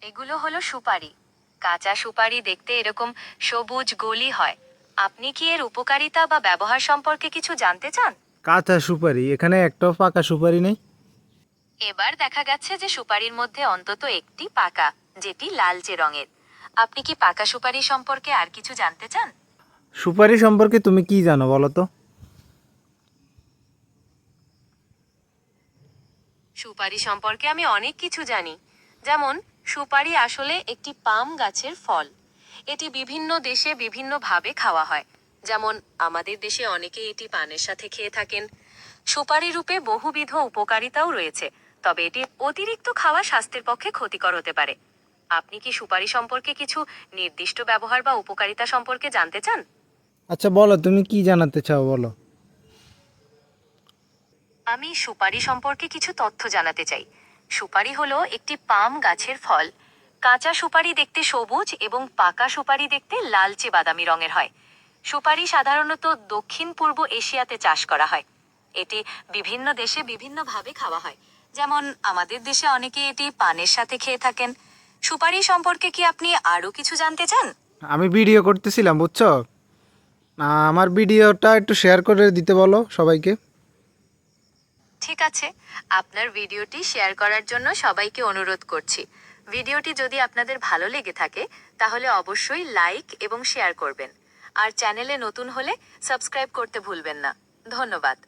এগুলো হলো সুপারি। কাঁচা সুপারি দেখতে এরকম সবুজ গোলই হয়। আপনি কি এর উপকারিতা বা ব্যবহার সম্পর্কে কিছু জানতে চান? কাঁচা সুপারি, এখানে একটাও পাকা সুপারি নেই। এবার দেখা গেছে যে সুপারির মধ্যে অন্তত একটি পাকা, যেটি লালচে রঙের। আপনি কি পাকা সুপারি সম্পর্কে আর কিছু জানতে চান? সুপারি সম্পর্কে তুমি কি জানো বলো তো? সুপারি সম্পর্কে আমি অনেক কিছু জানি। যেমন, সুপারি আসলে একটি পাম গাছের ফল। এটি বিভিন্ন দেশে বিভিন্নভাবে খাওয়া হয়। যেমন, আমাদের দেশে অনেকে এটি পানের সাথে খেয়ে থাকেন। সুপারি রূপে বহুবিধ উপকারিতাও রয়েছে, তবে এটি অতিরিক্ত খাওয়া স্বাস্থ্যের পক্ষে ক্ষতিকর হতে পারে। আপনি কি সুপারি সম্পর্কে কিছু নির্দিষ্ট ব্যবহার বা উপকারিতা সম্পর্কে জানতে চান? আচ্ছা বলো, তুমি কি জানাতে চাও বলো। আমি সুপারি সম্পর্কে কিছু তথ্য জানাতে চাই। সুপারি হলো একটি পাম গাছের ফল। কাঁচা সুপারি দেখতে সবুজ এবং পাকা সুপারি দেখতে লালচে বাদামি রঙের হয়। সুপারি সাধারণত দক্ষিণ পূর্ব এশিয়াতে চাষ করা হয়। এটি বিভিন্ন দেশে বিভিন্নভাবে খাওয়া হয়। যেমন, আমাদের দেশে অনেকে এটি পানের সাথে খেয়ে থাকেন। সুপারি সম্পর্কে কি আপনি আরো কিছু জানতে চান? আমি ভিডিও করতেছিলাম বুঝছো। আমার ভিডিওটা একটু শেয়ার করে দিতে বলো সবাইকে। ঠিক আছে, আপনার ভিডিওটি শেয়ার করার জন্য সবাইকে অনুরোধ করছি। ভিডিওটি যদি আপনাদের ভালো লেগে থাকে তাহলে অবশ্যই লাইক এবং শেয়ার করবেন। আর চ্যানেলে নতুন হলে সাবস্ক্রাইব করতে ভুলবেন না। ধন্যবাদ।